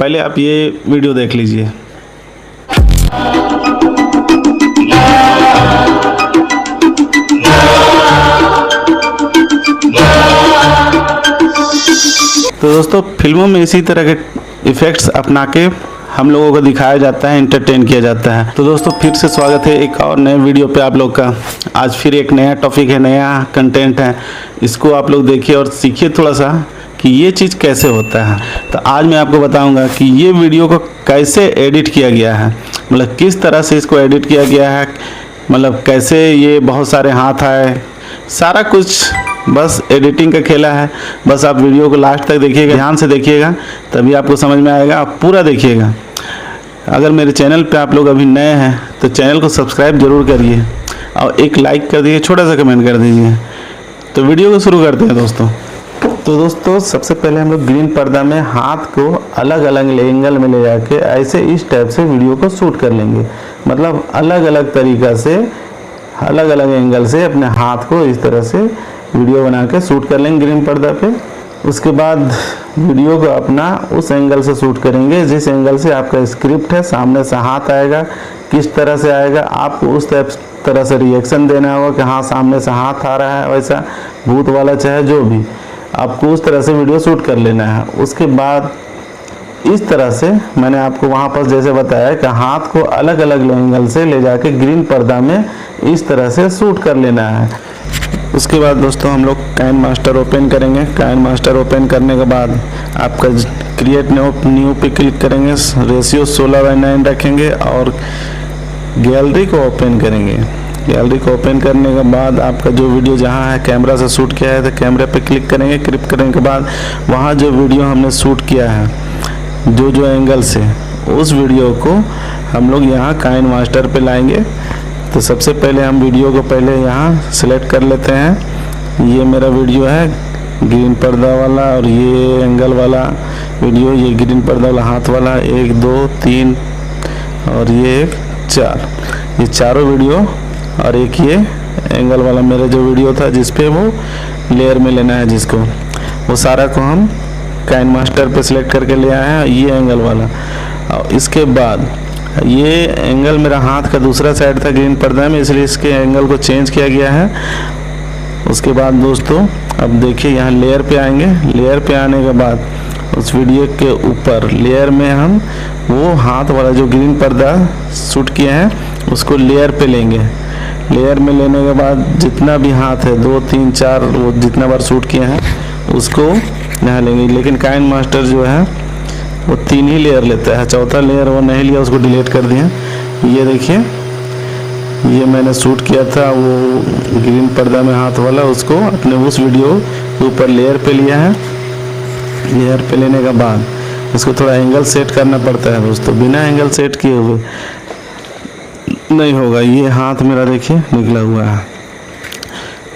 पहले आप ये वीडियो देख लीजिए। तो दोस्तों फिल्मों में इसी तरह के इफ़ेक्ट्स अपना के हम लोगों को दिखाया जाता है, एंटरटेन किया जाता है। तो दोस्तों फिर से स्वागत है एक और नए वीडियो पे आप लोग का। आज फिर एक नया टॉपिक है, नया कंटेंट है, इसको आप लोग देखिए और सीखिए थोड़ा सा कि ये चीज़ कैसे होता है। तो आज मैं आपको बताऊंगा कि ये वीडियो को कैसे एडिट किया गया है, मतलब किस तरह से इसको एडिट किया गया है, मतलब कैसे ये बहुत सारे हाथ आए, सारा कुछ बस एडिटिंग का खेला है। बस आप वीडियो को लास्ट तक देखिएगा, ध्यान से देखिएगा, तभी आपको समझ में आएगा। आप पूरा देखिएगा। अगर मेरे चैनल पे आप लोग अभी नए हैं तो चैनल को सब्सक्राइब जरूर करिए और एक लाइक कर दीजिए, छोटा सा कमेंट कर दीजिए। तो वीडियो को शुरू करते हैं दोस्तों। तो दोस्तों सबसे पहले हम लोग ग्रीन पर्दा में हाथ को अलग अलग एंगल में ले जाके ऐसे इस टाइप से वीडियो को शूट कर लेंगे। मतलब अलग अलग तरीक़ा से, अलग अलग एंगल से अपने हाथ को इस तरह से वीडियो बना के शूट कर लेंगे ग्रीन पर्दा पे। उसके बाद वीडियो को अपना उस एंगल से शूट करेंगे जिस एंगल से आपका स्क्रिप्ट है, सामने से हाथ आएगा, किस तरह से आएगा आपको उस तरह से रिएक्शन देना होगा कि हाँ सामने से हाथ आ रहा है, वैसा भूत वाला चाहे जो भी, आपको उस तरह से वीडियो शूट कर लेना है। उसके बाद इस तरह से मैंने आपको वहाँ पर जैसे बताया कि हाथ को अलग अलग एंगल से ले जाके ग्रीन पर्दा में इस तरह से शूट कर लेना है। उसके बाद दोस्तों हम लोग काइनमास्टर ओपन करेंगे। काइनमास्टर ओपन करने के बाद आपका क्रिएट न्यू पे क्लिक करेंगे, रेशियो 16:9 रखेंगे और गैलरी को ओपन करेंगे। गैलरी को ओपन करने के बाद आपका जो वीडियो जहाँ है कैमरा से शूट किया है तो कैमरे पे क्लिक करेंगे। क्लिक करने के बाद वहाँ जो वीडियो हमने शूट किया है जो एंगल से, उस वीडियो को हम लोग यहाँ काइनमास्टर पे लाएंगे। तो सबसे पहले हम वीडियो को पहले यहाँ सेलेक्ट कर लेते हैं। ये मेरा वीडियो है ग्रीन पर्दा वाला और ये एंगल वाला वीडियो, ये ग्रीन पर्दा वाला हाथ वाला 1 2 3 और ये 4, ये चारों वीडियो और एक ये एंगल वाला मेरा जो वीडियो था जिस पे वो लेयर में लेना है, जिसको वो सारा को हम काइनमास्टर पे सिलेक्ट करके ले आए हैं ये एंगल वाला। और इसके बाद ये एंगल मेरा हाथ का दूसरा साइड था ग्रीन पर्दा में, इसलिए इसके एंगल को चेंज किया गया है। उसके बाद दोस्तों अब देखिए यहाँ लेयर पे आएंगे। लेयर पे आने के बाद उस वीडियो के ऊपर लेयर में हम वो हाथ वाला जो ग्रीन पर्दा शूट किया है उसको लेयर पे लेंगे। लेयर में लेने के बाद जितना भी हाथ है 2 3 4 वो जितना बार शूट किया है उसको यहाँ लेंगे। लेकिन काइनमास्टर जो है वो 3 ही लेयर लेता है, चौथा लेयर वो नहीं लिया, उसको डिलीट कर दिया। ये देखिए ये मैंने शूट किया था वो ग्रीन पर्दा में हाथ वाला, उसको अपने उस वीडियो के ऊपर लेयर पे लिया है। लेयर पे लेने के बाद इसको थोड़ा एंगल सेट करना पड़ता है दोस्तों, बिना एंगल सेट किए हुए नहीं होगा। ये हाथ मेरा देखिए निकला हुआ है,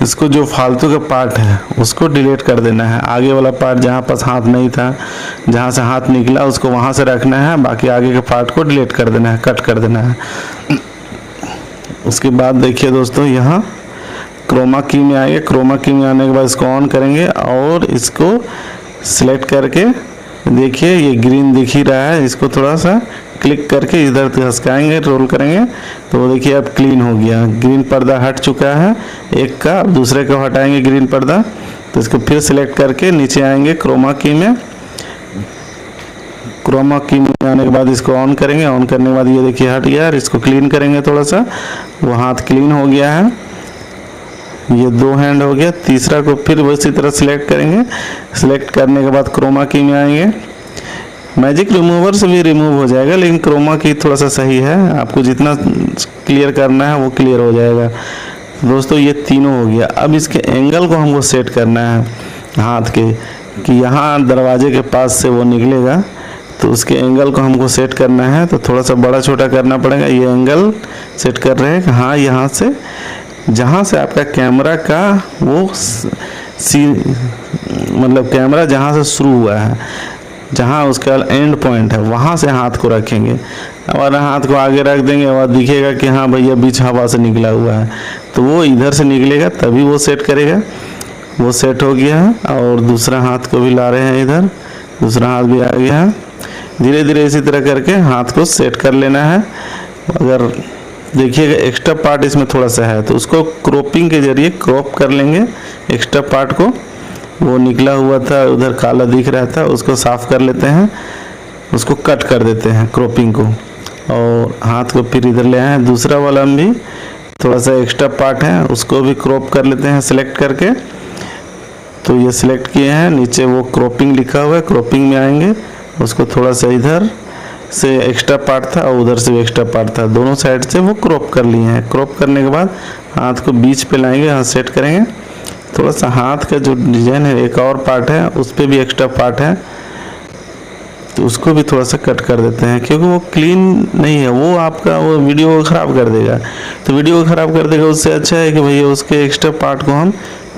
इसको जो फालतू का पार्ट है उसको डिलीट कर देना है। आगे वाला पार्ट जहाँ पास हाथ नहीं था, जहाँ से हाथ निकला उसको वहाँ से रखना है, बाकी आगे के पार्ट को डिलीट कर देना है, कट कर देना है। उसके बाद देखिए दोस्तों यहाँ क्रोमा की में आएंगे। क्रोमा की में आने के बाद इसको ऑन करेंगे और इसको सिलेक्ट करके देखिए ये ग्रीन दिख ही रहा है, इसको थोड़ा सा क्लिक करके इधर खसकाएंगे, रोल करेंगे तो वो देखिए अब क्लीन हो गया। ग्रीन पर्दा हट चुका है एक का, अब दूसरे को हटाएंगे ग्रीन पर्दा। तो इसको फिर सिलेक्ट करके नीचे आएंगे क्रोमा की में। क्रोमा की में आने के बाद इसको ऑन करेंगे। ऑन करने के बाद ये देखिए हट गया, इसको क्लीन करेंगे थोड़ा सा, वो हाथ क्लीन हो गया है। ये 2 हैंड हो गया। तीसरा को फिर उसी तरह सिलेक्ट करेंगे। सिलेक्ट करने के बाद क्रोमा की में आएंगे। मैजिक रिमूवर से भी रिमूव हो जाएगा, लेकिन क्रोमा की थोड़ा सा सही है, आपको जितना क्लियर करना है वो क्लियर हो जाएगा। दोस्तों ये तीनों हो गया। अब इसके एंगल को हमको सेट करना है हाथ के, कि यहाँ दरवाजे के पास से वो निकलेगा तो उसके एंगल को हमको सेट करना है। तो थोड़ा सा बड़ा छोटा करना पड़ेगा। ये एंगल सेट कर रहे हैं कि हाँ यहाँ से जहाँ से आपका कैमरा का वो मतलब कैमरा जहाँ से शुरू हुआ है, जहाँ उसका एंड पॉइंट है, वहाँ से हाथ को रखेंगे और हाथ को आगे रख देंगे और दिखेगा कि हाँ भैया बीच हवा से निकला हुआ है, तो वो इधर से निकलेगा तभी वो सेट करेगा। वो सेट हो गया है। और दूसरा हाथ को भी ला रहे हैं इधर, दूसरा हाथ भी आ गया है। धीरे धीरे इसी तरह करके हाथ को सेट कर लेना है। अगर देखिएगा एक्स्ट्रा पार्ट इसमें थोड़ा सा है तो उसको क्रॉपिंग के जरिए क्रॉप कर लेंगे। एक्स्ट्रा पार्ट को, वो निकला हुआ था उधर काला दिख रहा था, उसको साफ कर लेते हैं, उसको कट कर देते हैं क्रॉपिंग को। और हाथ को फिर इधर ले आए, दूसरा वाला में भी थोड़ा सा एक्स्ट्रा पार्ट है उसको भी क्रॉप कर लेते हैं सिलेक्ट करके। तो ये सिलेक्ट किए हैं, नीचे वो क्रॉपिंग लिखा हुआ है, क्रॉपिंग में आएंगे, उसको थोड़ा सा इधर से एक्स्ट्रा पार्ट था और उधर से भी एक्स्ट्रा पार्ट था, दोनों साइड से वो क्रॉप कर लिए हैं। क्रॉप करने के बाद हाथ को बीच पे लाएंगे, यहाँ सेट करेंगे। थोड़ा सा हाथ का जो डिजाइन है एक और पार्ट है उस पर भी एक्स्ट्रा पार्ट है, तो उसको भी थोड़ा सा कट कर देते हैं क्योंकि वो क्लीन नहीं है, वो आपका वो वीडियो को ख़राब कर देगा। तो वीडियो को ख़राब कर देगा, उससे अच्छा है कि भैया उसके एक्स्ट्रा पार्ट को हम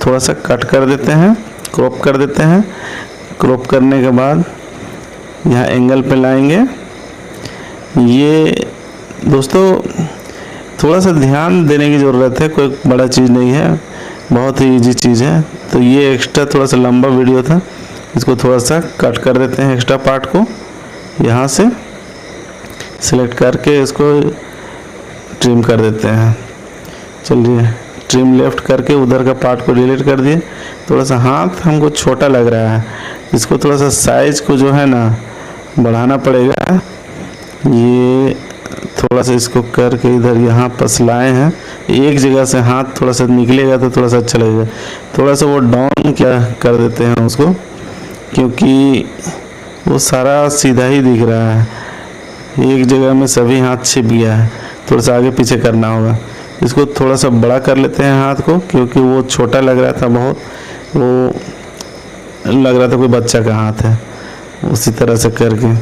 थोड़ा सा कट कर देते हैं, क्रॉप कर देते हैं। क्रॉप करने के बाद यहाँ एंगल पे लाएंगे। ये दोस्तों थोड़ा सा ध्यान देने की ज़रूरत है, कोई बड़ा चीज़ नहीं है, बहुत ही इजी चीज़ है। तो ये एक्स्ट्रा थोड़ा सा लंबा वीडियो था, इसको थोड़ा सा कट कर देते हैं एक्स्ट्रा पार्ट को। यहाँ से सिलेक्ट करके इसको ट्रिम कर देते हैं। चलिए ट्रिम लेफ्ट करके उधर का पार्ट को डिलीट कर दिए। थोड़ा सा हाथ हमको छोटा लग रहा है, इसको थोड़ा सा साइज को जो है ना बढ़ाना पड़ेगा। ये थोड़ा सा इसको करके इधर यहाँ पस लाए हैं, एक जगह से हाथ थोड़ा सा निकलेगा तो थोड़ा सा अच्छा लगेगा। थोड़ा सा वो डाउन क्या कर देते हैं उसको, क्योंकि वो सारा सीधा ही दिख रहा है, एक जगह में सभी हाथ छिप गया है, थोड़ा सा आगे पीछे करना होगा। इसको थोड़ा सा बड़ा कर लेते हैं हाथ को, क्योंकि वो छोटा लग रहा था बहुत, वो लग रहा था कोई बच्चा का हाथ है। उसी तरह से करके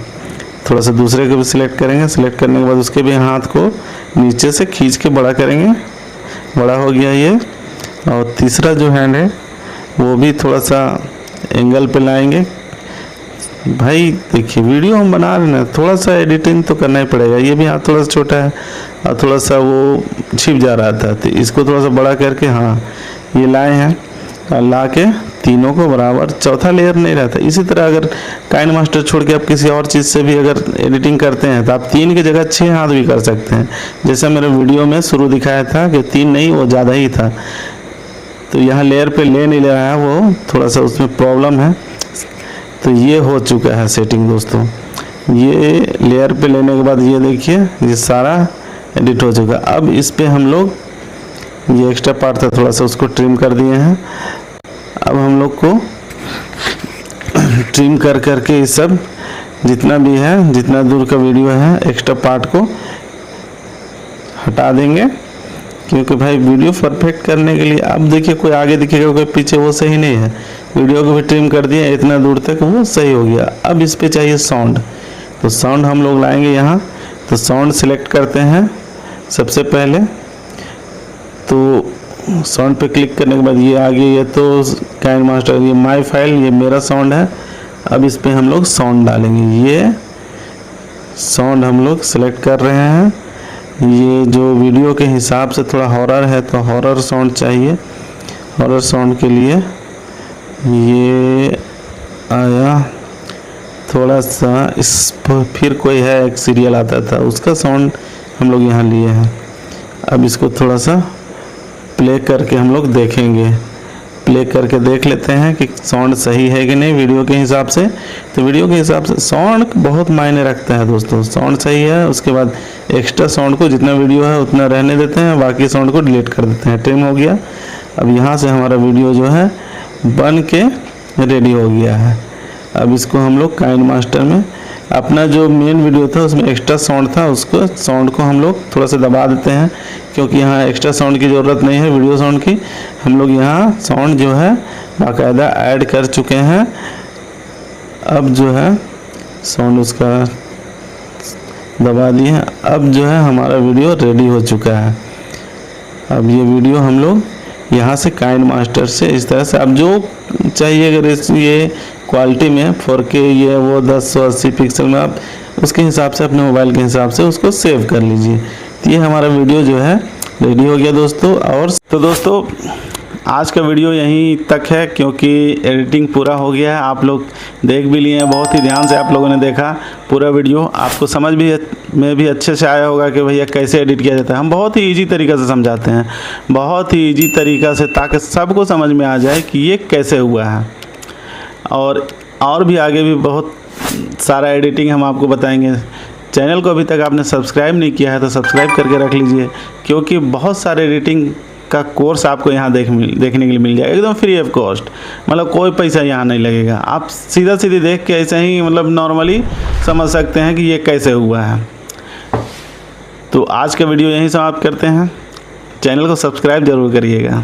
थोड़ा सा दूसरे को भी सिलेक्ट करेंगे। सिलेक्ट करने के बाद उसके भी हाथ को नीचे से खींच के बड़ा करेंगे, बड़ा हो गया ये। और तीसरा जो हैंड है वो भी थोड़ा सा एंगल पे लाएंगे। भाई देखिए वीडियो हम बना रहे हैं ना, थोड़ा सा एडिटिंग तो करना ही पड़ेगा। ये भी हाथ थोड़ा सा छोटा है और थोड़ा सा वो छिप जा रहा था, तो इसको थोड़ा सा बड़ा करके हाँ ये लाए हैं, और ला के तीनों को बराबर, चौथा लेयर नहीं रहता। इसी तरह अगर काइन मास्टर छोड़ के आप किसी और चीज़ से भी अगर एडिटिंग करते हैं तो आप 3 की जगह 6 हाथ भी कर सकते हैं। जैसा मेरे वीडियो में शुरू दिखाया था कि 3 नहीं वो ज़्यादा ही था, तो यहाँ लेयर पे ले नहीं ले रहा है, वो थोड़ा सा उसमें प्रॉब्लम है। तो ये हो चुका है सेटिंग दोस्तों। ये लेयर पे लेने के बाद ये देखिए ये सारा एडिट हो चुका। अब इस पे हम लोग ये एक्स्ट्रा पार्ट था थोड़ा सा उसको ट्रिम कर दिए हैं। अब हम लोग को ट्रिम कर करके ये सब जितना भी है, जितना दूर का वीडियो है, एक्स्ट्रा पार्ट को हटा देंगे, क्योंकि भाई वीडियो परफेक्ट करने के लिए अब देखिए कोई आगे दिखेगा कोई पीछे, वो सही नहीं है। वीडियो को भी ट्रिम कर दिया इतना दूर तक, वो सही हो गया। अब इस पे चाहिए साउंड, तो साउंड हम लोग लाएंगे यहाँ। तो साउंड सिलेक्ट करते हैं सबसे पहले, तो साउंड पे क्लिक करने के बाद ये आ गया, ये तो काइन मास्टर, ये माय फाइल, ये मेरा साउंड है। अब इस पे हम लोग साउंड डालेंगे। ये साउंड हम लोग सिलेक्ट कर रहे हैं। ये जो वीडियो के हिसाब से थोड़ा हॉरर है तो हॉरर साउंड चाहिए। हॉरर साउंड के लिए ये आया थोड़ा सा, इस पर फिर कोई है एक सीरियल आता था उसका साउंड हम लोग यहाँ लिए हैं। अब इसको थोड़ा सा प्ले करके हम लोग देखेंगे, प्ले करके देख लेते हैं कि साउंड सही है कि नहीं वीडियो के हिसाब से। तो वीडियो के हिसाब से साउंड बहुत मायने रखता है दोस्तों। साउंड सही है, उसके बाद एक्स्ट्रा साउंड को जितना वीडियो है उतना रहने देते हैं, बाकी साउंड को डिलीट कर देते हैं। ट्रिम हो गया। अब यहाँ से हमारा वीडियो जो है बन के रेडी हो गया है। अब इसको हम लोग काइन मास्टर में, अपना जो मेन वीडियो था उसमें एक्स्ट्रा साउंड था, उसको साउंड को हम लोग थोड़ा सा दबा देते हैं, क्योंकि यहाँ एक्स्ट्रा साउंड की ज़रूरत नहीं है वीडियो साउंड की। हम लोग यहाँ साउंड जो है बाकायदा ऐड कर चुके हैं। अब जो है साउंड उसका दबा दिए हैं। अब जो है हमारा वीडियो रेडी हो चुका है। अब ये वीडियो हम लोग यहाँ से काइन मास्टर से इस तरह से, अब जो चाहिए अगर ये क्वालिटी में 4K ये वो 1080 पिक्सल में, आप उसके हिसाब से अपने मोबाइल के हिसाब से उसको सेव कर लीजिए। तो ये हमारा वीडियो जो है रेडी हो गया दोस्तों। और तो दोस्तों आज का वीडियो यहीं तक है, क्योंकि एडिटिंग पूरा हो गया है। आप लोग देख भी लिए हैं, बहुत ही ध्यान से आप लोगों ने देखा पूरा वीडियो। आपको समझ में भी अच्छे से आया होगा कि भैया कैसे एडिट किया जाता है। हम बहुत ही ईजी तरीक़ा से समझाते हैं, बहुत ही ईजी तरीक़ा से, ताकि सबको समझ में आ जाए कि ये कैसे हुआ है। और भी आगे भी बहुत सारा एडिटिंग हम आपको बताएंगे। चैनल को अभी तक आपने सब्सक्राइब नहीं किया है तो सब्सक्राइब करके रख लीजिए, क्योंकि बहुत सारे एडिटिंग का कोर्स आपको यहाँ देखने के लिए मिल जाएगा, एकदम फ्री ऑफ कॉस्ट। मतलब कोई पैसा यहाँ नहीं लगेगा। आप सीधी देख के ऐसे ही मतलब नॉर्मली समझ सकते हैं कि ये कैसे हुआ है। तो आज का वीडियो यहीं समाप्त करते हैं। चैनल को सब्सक्राइब ज़रूर करिएगा।